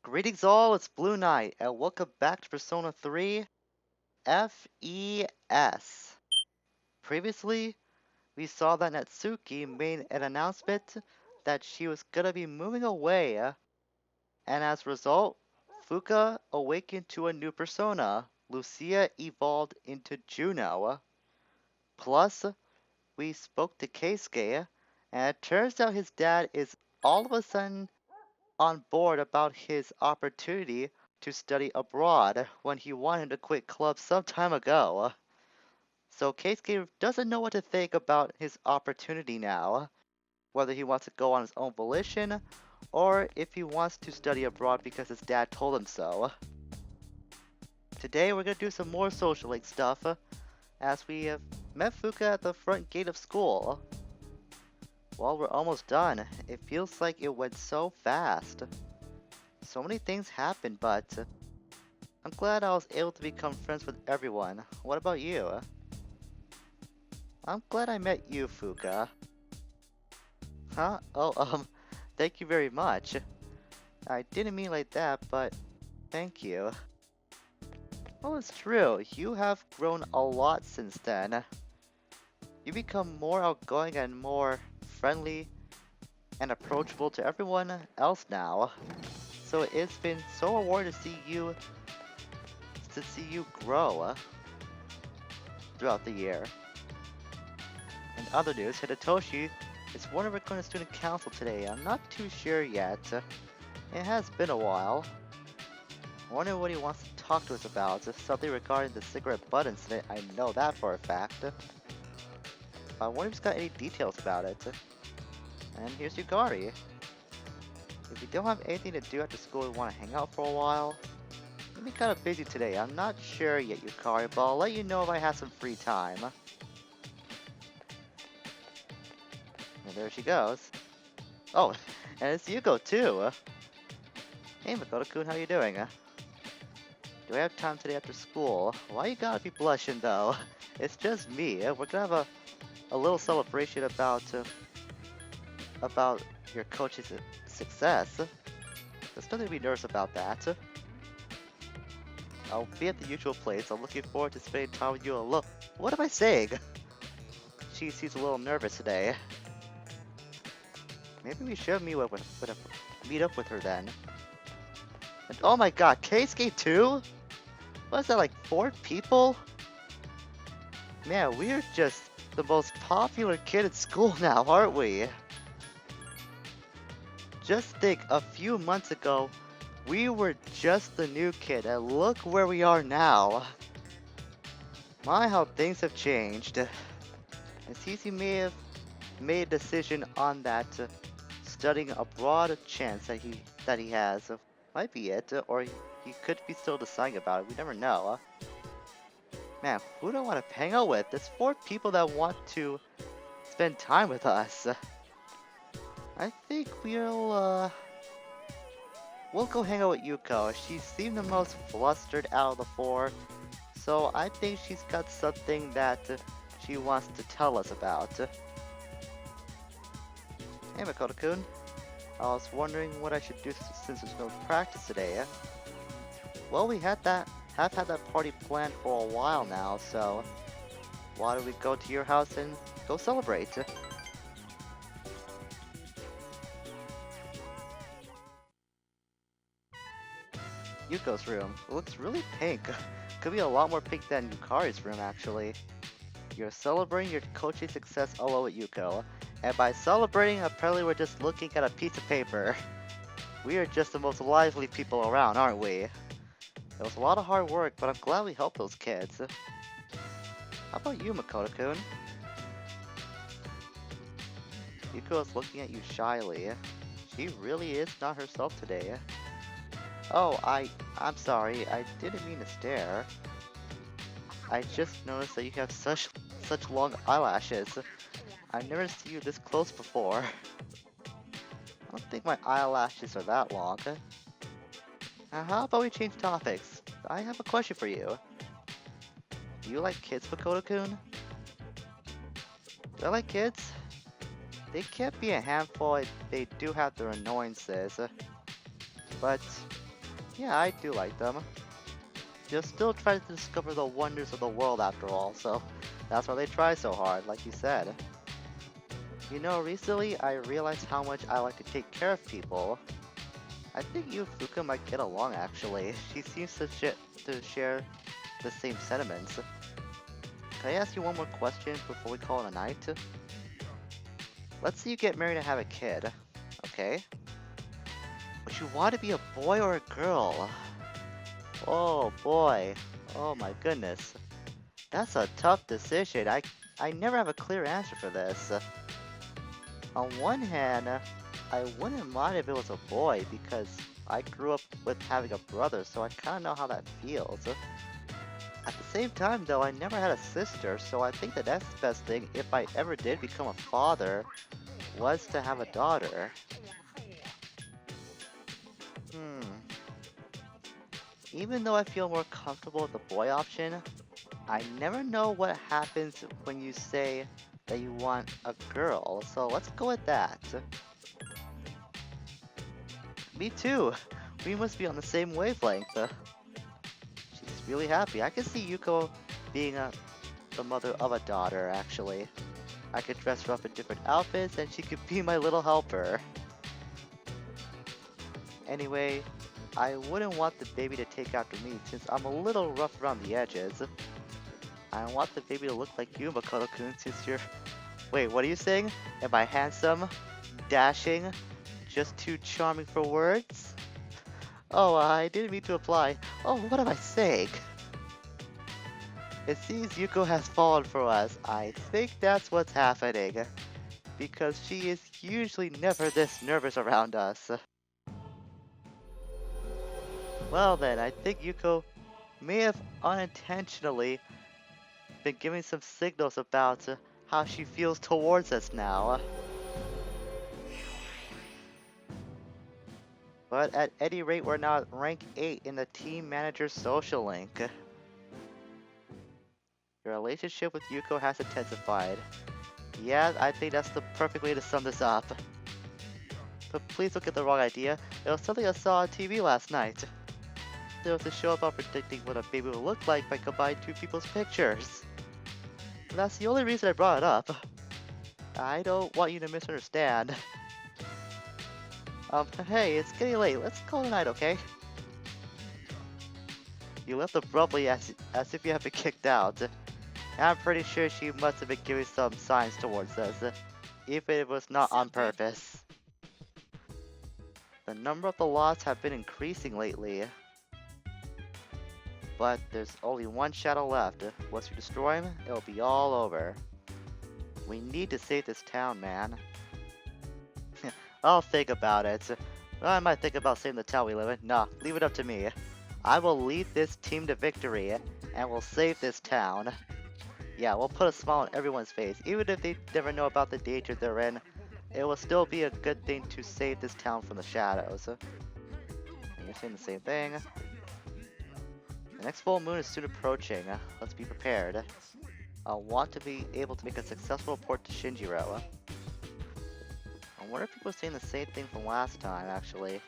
Greetings all, it's Blue Knight, and welcome back to Persona 3 FES. Previously, we saw that Natsuki made an announcement that she was gonna be moving away, and as a result, Fuka awakened to a new persona. Lucia evolved into Juno. Plus, we spoke to Keisuke, and it turns out his dad is all of a sudden on board about his opportunity to study abroad when he wanted to quit club some time ago. So Keisuke doesn't know what to think about his opportunity now, whether he wants to go on his own volition or if he wants to study abroad because his dad told him so. Today we're gonna do some more social link stuff as we have met Fuka at the front gate of school. Well, we're almost done. It feels like it went so fast. So many things happened, but I'm glad I was able to become friends with everyone. What about you? I'm glad I met you, Fuka. Huh? Oh, thank you very much. I didn't mean like that, but thank you. Oh, it's true. You have grown a lot since then. You become more outgoing and more friendly and approachable to everyone else now. So it's been so rewarding to see you grow throughout the year. In other news, Hidetoshi is one of our current student council today. I'm not too sure yet. It has been a while. I wonder what he wants to talk to us about. Something regarding the cigarette butt incident. I know that for a fact. I wonder if he's got any details about it. And here's Yukari. If you don't have anything to do after school and want to hang out for a while, I'm kind of busy today. I'm not sure yet, Yukari, but I'll let you know if I have some free time. And there she goes. Oh, and it's Yuko too. Hey Makoto-kun, how you doing? Do I have time today after school? Why you gotta be blushing though? It's just me. We're gonna have a little celebration about your coach's success. There's nothing to be nervous about that. I'll be at the usual place. I'm looking forward to spending time with you alone. What am I saying? She seems a little nervous today. Maybe we should meet up with her then. And oh my god, Keisuke too? What's that, like 4 people? Man, we're just the most popular kid at school now, aren't we? Just think, a few months ago, we were just the new kid, and look where we are now. My, how things have changed. It seems he may have made a decision on that studying abroad chance that he has. Might be it, or he could be still deciding about it. We never know. Man, who do I want to hang out with? There's 4 people that want to spend time with us. I think we'll go hang out with Yuko. She seemed the most flustered out of the 4, so I think she's got something that she wants to tell us about. Hey Makoto-kun. I was wondering what I should do since there's no practice today. Well, we have had that party planned for a while now, so why don't we go to your house and go celebrate? Yuko's room. It looks really pink. Could be a lot more pink than Yukari's room, actually. You're celebrating your coaching success alone with Yuko. And by celebrating, apparently we're just looking at a piece of paper. We are just the most lively people around, aren't we? It was a lot of hard work, but I'm glad we helped those kids. How about you, Makoto-kun? Yuko is looking at you shyly. She really is not herself today. Oh, I'm sorry. I didn't mean to stare. I just noticed that you have such long eyelashes. I've never seen you this close before. I don't think my eyelashes are that long. How about we change topics? I have a question for you. Do you like kids, Makoto-kun? Do I like kids? They can't be a handful, they do have their annoyances. But Yeah, I do like them. You're still trying to discover the wonders of the world after all, so that's why they try so hard, like you said. You know, recently I realized how much I like to take care of people. I think you and Fuka might get along actually. She seems to share the same sentiments. Can I ask you one more question before we call it a night? Let's say you get married and have a kid, okay? Would you want to be a boy or a girl? Oh boy. Oh my goodness. That's a tough decision. I never have a clear answer for this. On one hand, I wouldn't mind if it was a boy because I grew up with having a brother, so I kind of know how that feels. At the same time, though, I never had a sister, so I think the next best thing, if I ever did become a father, was to have a daughter. Hmm. Even though I feel more comfortable with the boy option, I never know what happens when you say that you want a girl, so let's go with that. Me too. We must be on the same wavelength. She's really happy. I can see Yuko being the mother of a daughter, actually. I could dress her up in different outfits and she could be my little helper. Anyway, I wouldn't want the baby to take after me since I'm a little rough around the edges. I want the baby to look like you, Makoto-kun, since you're... Wait, what are you saying? Am I handsome? Dashing? Just too charming for words? Oh, I didn't mean to imply. Oh, what am I saying? It seems Yuko has fallen for us. I think that's what's happening. Because she is usually never this nervous around us. Well then, I think Yuko may have unintentionally been giving some signals about how she feels towards us now. But at any rate, we're now at rank 8 in the Team Manager Social Link. Your relationship with Yuko has intensified. Yeah, I think that's the perfect way to sum this up. But please don't get the wrong idea. It was something I saw on TV last night. There was a show about predicting what a baby would look like by combining two people's pictures. And that's the only reason I brought it up. I don't want you to misunderstand. Hey, it's getting late. Let's call it a night, okay? You left abruptly as if you had been kicked out. I'm pretty sure she must have been giving some signs towards us, even if it was not on purpose. The number of the lots have been increasing lately. But there's only one shadow left. Once you destroy him, it'll be all over. We need to save this town, man. I'll think about it. I might think about saving the town we live in. Nah, leave it up to me. I will lead this team to victory, and we'll save this town. Yeah, we'll put a smile on everyone's face. Even if they never know about the danger they're in, it will still be a good thing to save this town from the shadows. You're saying the same thing. The next full moon is soon approaching. Let's be prepared. I want to be able to make a successful report to Shinjiro. I wonder if people are saying the same thing from last time, actually.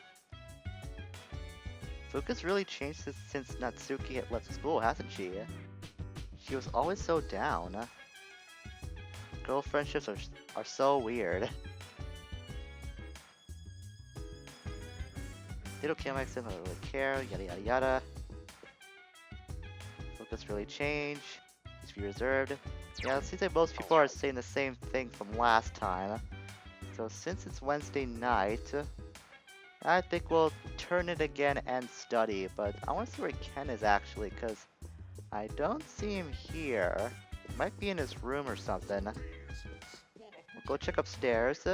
Fuka's really changed since Natsuki had left school, hasn't she? She was always so down. Girl friendships are so weird. Little Kamek doesn't really care, yada yada yada. Fuka's really changed. He's reserved. Yeah, it seems like most people are saying the same thing from last time. So since it's Wednesday night, I think we'll turn it again and study. But I want to see where Ken is actually, because I don't see him here. He might be in his room or something. We'll go check upstairs.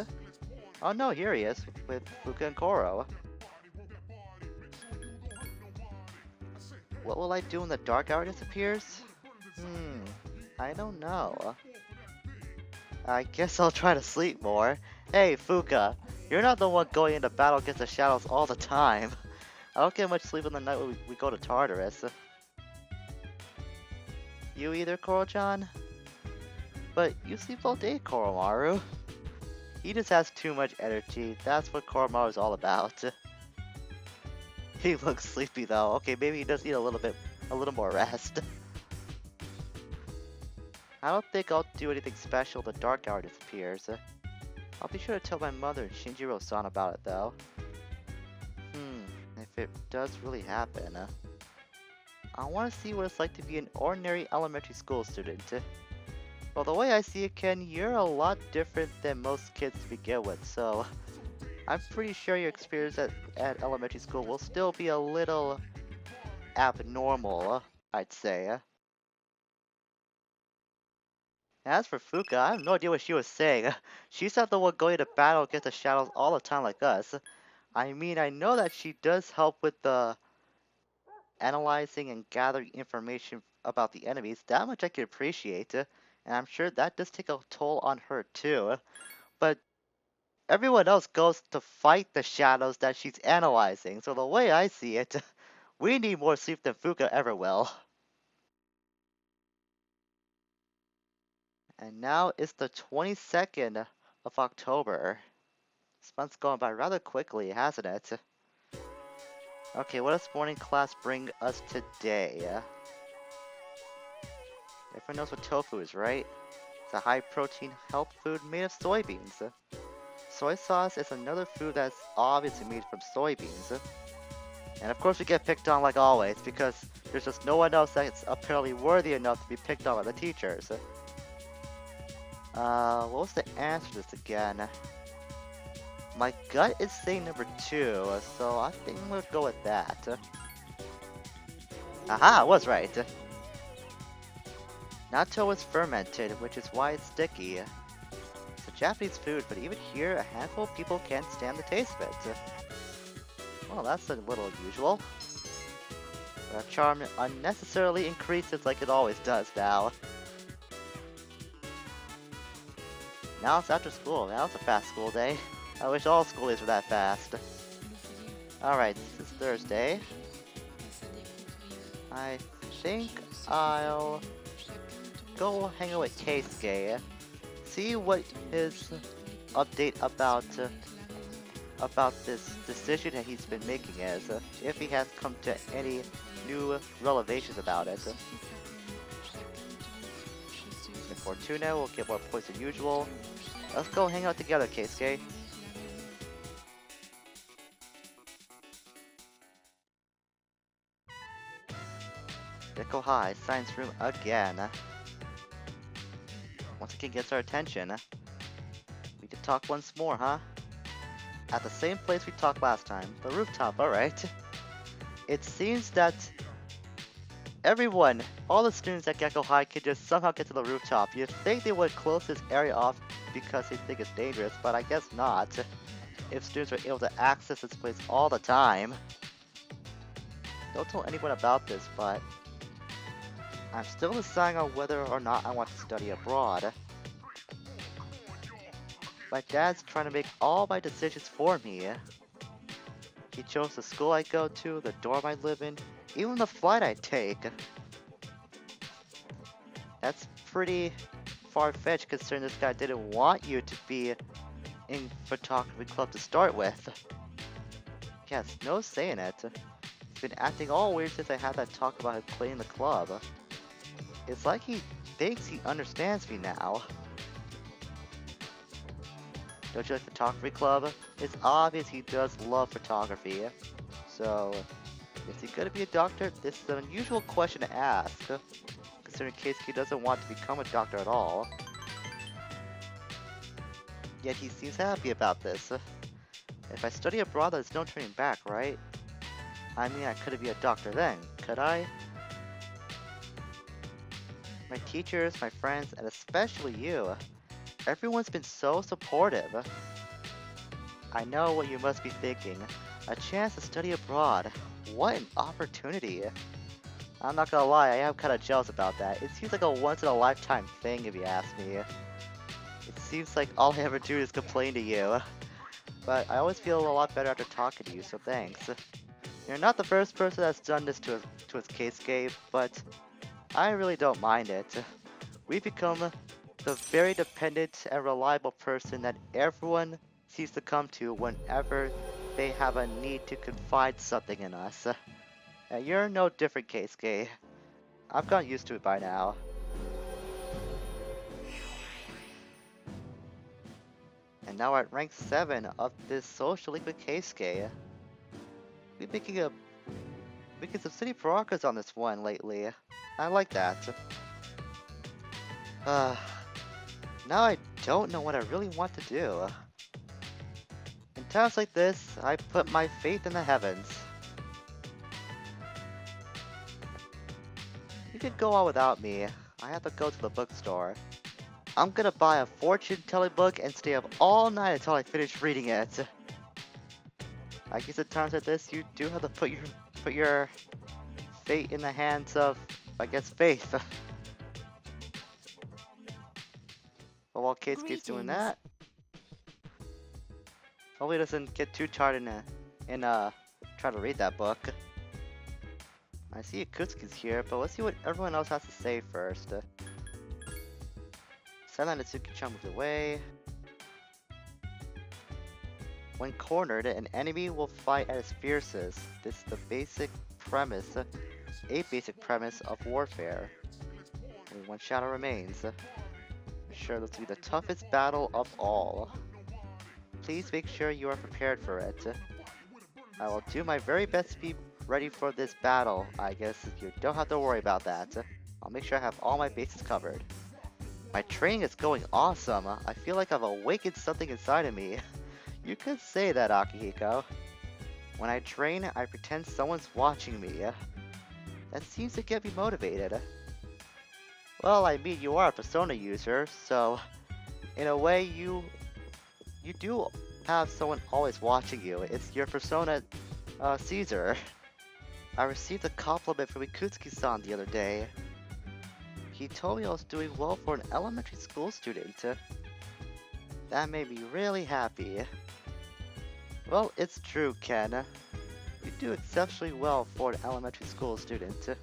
Oh no, here he is, with Fuka and Koro. What will I do when the dark hour disappears? I don't know. I guess I'll try to sleep more. Hey, Fuka, you're not the one going into battle against the shadows all the time. I don't get much sleep on the night when we go to Tartarus. You either, Koro-chan? But you sleep all day, Koromaru. He just has too much energy. That's what Koromaru's all about. He looks sleepy though. Okay, maybe he does need a little more rest. I don't think I'll do anything special if the dark hour disappears. I'll be sure to tell my mother and Shinjiro-san about it though. If it does really happen, I want to see what it's like to be an ordinary elementary school student. Well, the way I see it, Ken, you're a lot different than most kids to begin with, so I'm pretty sure your experience at elementary school will still be a little abnormal, I'd say. As for Fuka, I have no idea what she was saying. She's not the one going to battle against the shadows all the time like us. I mean, I know that she does help with the analyzing and gathering information about the enemies. That much I can appreciate, and I'm sure that does take a toll on her too. But everyone else goes to fight the shadows that she's analyzing, so the way I see it, we need more sleep than Fuka ever will. And now it's the 22nd of October. This month's going by rather quickly, hasn't it? Okay, what does morning class bring us today? Everyone knows what tofu is, right? It's a high-protein health food made of soybeans. Soy sauce is another food that's obviously made from soybeans. And of course we get picked on like always, because there's just no one else that's apparently worthy enough to be picked on by the teachers. What was the answer to this again? My gut is saying number 2, so I think I'm gonna go with that. Aha, I was right. Natto is fermented, which is why it's sticky. It's a Japanese food, but even here, a handful of people can't stand the taste of it. Well, that's a little unusual. But our charm unnecessarily increases like it always does now. Now it's after school. Now it's a fast school day. I wish all school days were that fast. Alright, this is Thursday. I think I'll go hang out with Keisuke. See what his update about this decision that he's been making is. If he has come to any new revelations about it. And Fortuna will get more points than usual. Let's go hang out together, Keisuke. Yuko High, science room again. Once again gets our attention. We could talk once more, huh? At the same place we talked last time, the rooftop, alright. It seems that everyone, all the students at Gecko High could just somehow get to the rooftop. You'd think they would close this area off because they think it's dangerous, but I guess not. If students are able to access this place all the time. Don't tell anyone about this, but I'm still deciding on whether or not I want to study abroad. My dad's trying to make all my decisions for me. He chose the school I go to, the dorm I live in, even the flight I take. That's pretty far-fetched considering this guy didn't want you to be in photography club to start with. Yes, no saying it. He's been acting all weird since I had that talk about him playing the club. It's like he thinks he understands me now. Don't you like photography club? It's obvious he does love photography. So, is he gonna be a doctor? This is an unusual question to ask, considering Keisuke doesn't want to become a doctor at all. Yet he seems happy about this. If I study abroad, there's no turning back, right? I mean, I couldn't be a doctor then, could I? My teachers, my friends, and especially you. Everyone's been so supportive. I know what you must be thinking. A chance to study abroad. What an opportunity. I'm not gonna lie, I am kinda jealous about that. It seems like a once-in-a-lifetime thing if you ask me. It seems like all I ever do is complain to you. But I always feel a lot better after talking to you, so thanks. You're not the first person that's done this to his Keisuke, but I really don't mind it. We've become the very dependent and reliable person that everyone seems to come to whenever they have a need to confide something in us. And you're no different, Keisuke. I've gotten used to it by now. And now we're at rank 7 of this social league with Keisuke. We're making some city progress on this one lately. I like that. Uh, now I don't know what I really want to do. In times like this, I put my faith in the heavens. You could go on without me. I have to go to the bookstore. I'm gonna buy a fortune-telling book and stay up all night until I finish reading it. I guess at times like this, you do have to put your fate in the hands of, I guess, faith. But while Keisuke's doing that, hopefully he doesn't get too tired in try to read that book. I see Akutsuki's here, but let's see what everyone else has to say first. Silent Natsuki-chan moved away. When cornered, an enemy will fight at its fiercest. This is the basic premise, a basic premise of warfare. Only one shadow remains. I'm sure this will be the toughest battle of all. Please make sure you are prepared for it. I will do my very best to be ready for this battle. I guess you don't have to worry about that. I'll make sure I have all my bases covered. My training is going awesome. I feel like I've awakened something inside of me. You could say that, Akihiko. When I train, I pretend someone's watching me. That seems to get me motivated. Well, I mean, you are a Persona user, so in a way, you do have someone always watching you. It's your Persona, Caesar. I received a compliment from Ikutsuki-san the other day. He told me I was doing well for an elementary school student. That made me really happy. Well, it's true, Ken. You do exceptionally well for an elementary school student. You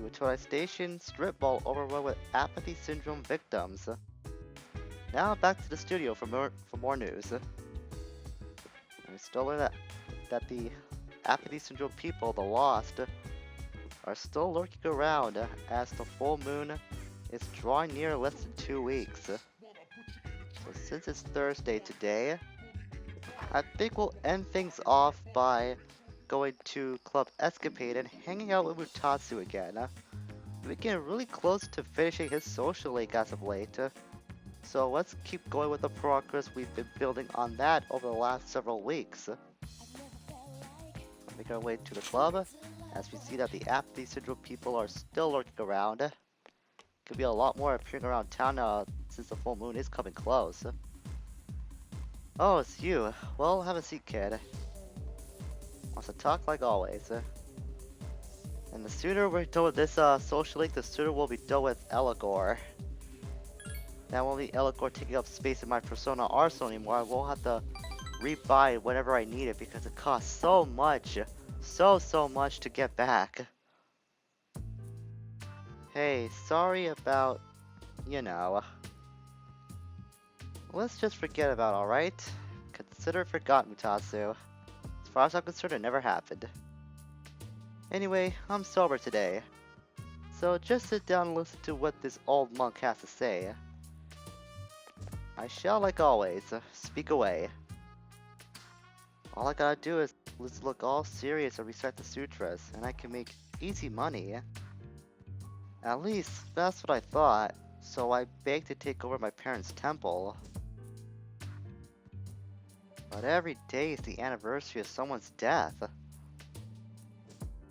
went to a station strip mall overrun with apathy syndrome victims. Now back to the studio for more news. I still learned that the apathy syndrome people, the Lost, are still lurking around as the full moon is drawing near less than 2 weeks. So since it's Thursday today, I think we'll end things off by going to Club Escapade and hanging out with Mutatsu again. We're getting really close to finishing his social link as of late. So let's keep going with the progress we've been building on that over the last several weeks. Make our way to the club, as we see that the apathy syndrome people are still lurking around. Could be a lot more appearing around town since the full moon is coming close. Oh, it's you. Well, have a seat, kid. Wants to talk like always. And the sooner we're done with this social link, the sooner we'll be done with Eligor. Now won't be Eligor taking up space in my Persona arsenal anymore. I won't have to rebuy it whenever I need it because it costs so much. So much to get back. Hey, sorry about, you know. Let's just forget about it, alright? Consider it forgotten, Mutatsu. As far as I'm concerned, it never happened. Anyway, I'm sober today. So just sit down and listen to what this old monk has to say. I shall, like always, speak away. All I gotta do is look all serious and recite the sutras, and I can make easy money. At least, that's what I thought, so I begged to take over my parents' temple. But every day is the anniversary of someone's death.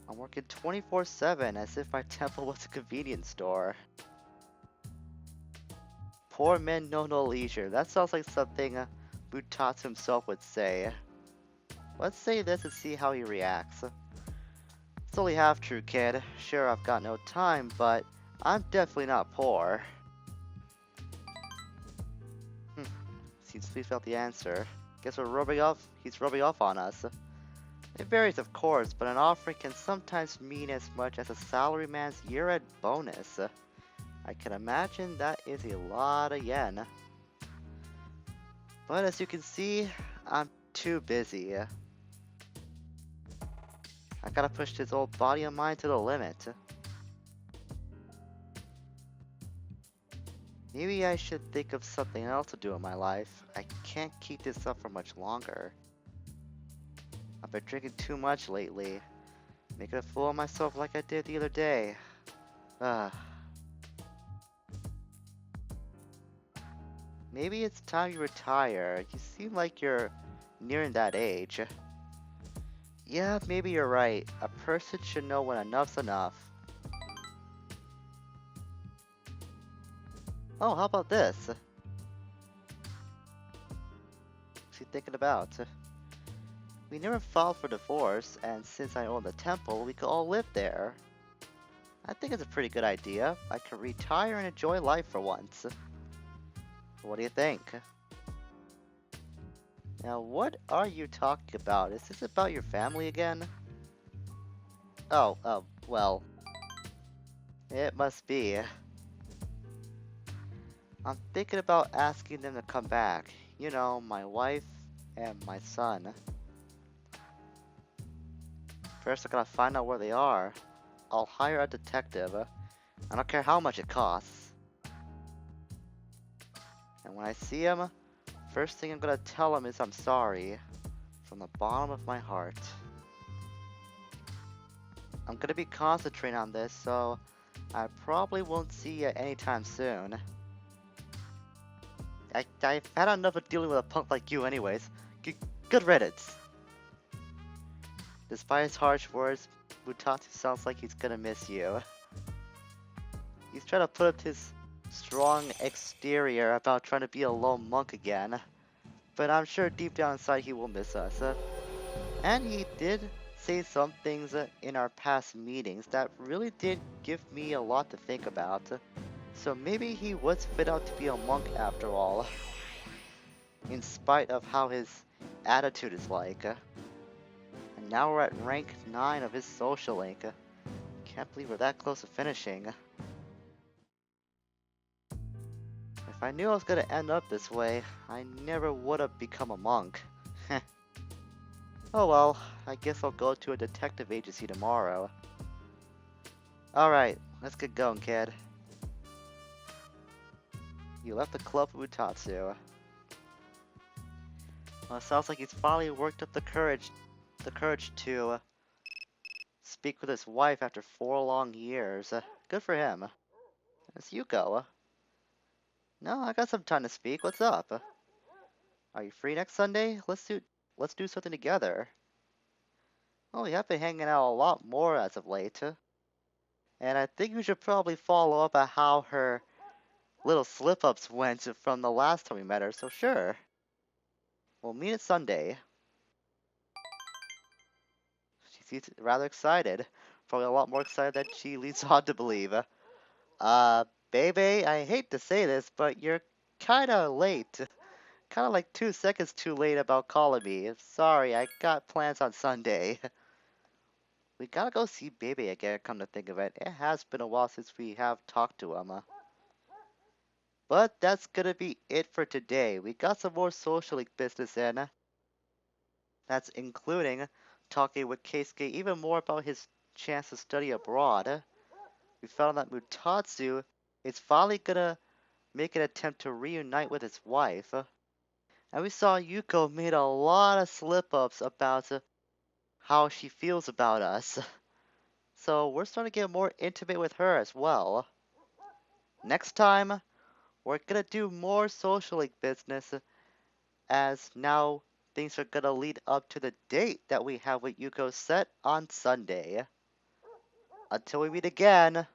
I'm working 24/7 as if my temple was a convenience store. Poor men know no leisure. That sounds like something Mutatsu himself would say. Let's say this and see how he reacts. It's only half true, kid. Sure, I've got no time, but I'm definitely not poor. Seems to felt the answer. Guess we're rubbing off. He's rubbing off on us. It varies, of course, but an offering can sometimes mean as much as a salaryman's year-end bonus. I can imagine that is a lot of yen. But as you can see, I'm too busy. I gotta push this old body of mine to the limit. Maybe I should think of something else to do in my life. I can't keep this up for much longer. I've been drinking too much lately, making a fool of myself like I did the other day. Ah, maybe it's time you retire. You seem like you're nearing that age. Yeah, maybe you're right. A person should know when enough's enough. Oh, how about this? What's he thinking about? We never filed for divorce, and since I own the temple, we could all live there. I think it's a pretty good idea. I can retire and enjoy life for once. What do you think? Now, what are you talking about? Is this about your family again? Oh, well, it must be. I'm thinking about asking them to come back. You know, my wife and my son. First, I gotta find out where they are. I'll hire a detective. I don't care how much it costs. And when I see him, first thing I'm gonna tell him is I'm sorry. From the bottom of my heart. I'm gonna be concentrating on this, so I probably won't see you anytime soon. I've had enough of dealing with a punk like you anyways. Good riddance. Despite his harsh words, Mutatsu sounds like he's gonna miss you. He's trying to put up his strong exterior about trying to be a lone monk again. But I'm sure deep down inside he will miss us. And he did say some things in our past meetings that really did give me a lot to think about. So maybe he was fit out to be a monk after all. In spite of how his attitude is like. And now we're at rank 9 of his social link. Can't believe we're that close to finishing. If I knew I was gonna end up this way, I never would have become a monk. Oh well, I guess I'll go to a detective agency tomorrow. Alright, let's get going, kid. You left the club with Utatsu. Well, it sounds like he's finally worked up the courage to speak with his wife after 4 long years. Good for him. It's Yuko. No, I got some time to speak. What's up? Are you free next Sunday? Let's do something together. Oh, we have been hanging out a lot more as of late. And I think we should probably follow up on how her little slip-ups went from the last time we met her, so sure. We'll meet it Sunday. She seems rather excited. Probably a lot more excited than she leads on to believe. Baby, I hate to say this, but you're kinda late. Kinda like 2 seconds too late about calling me. Sorry, I got plans on Sunday. We gotta go see Baby again, come to think of it. It has been a while since we have talked to him. But that's gonna be it for today. We got some more social league business in. That's including talking with Keisuke even more about his chance to study abroad. We found that Mutatsu is finally gonna make an attempt to reunite with his wife. And we saw Yuko made a lot of slip-ups about how she feels about us. So we're starting to get more intimate with her as well. Next time, we're gonna do more social league business as now things are gonna lead up to the date that we have with Yuko set on Sunday. Until we meet again,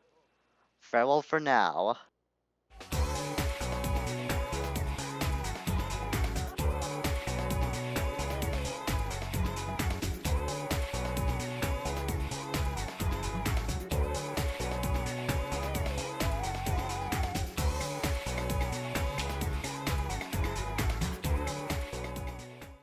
farewell for now.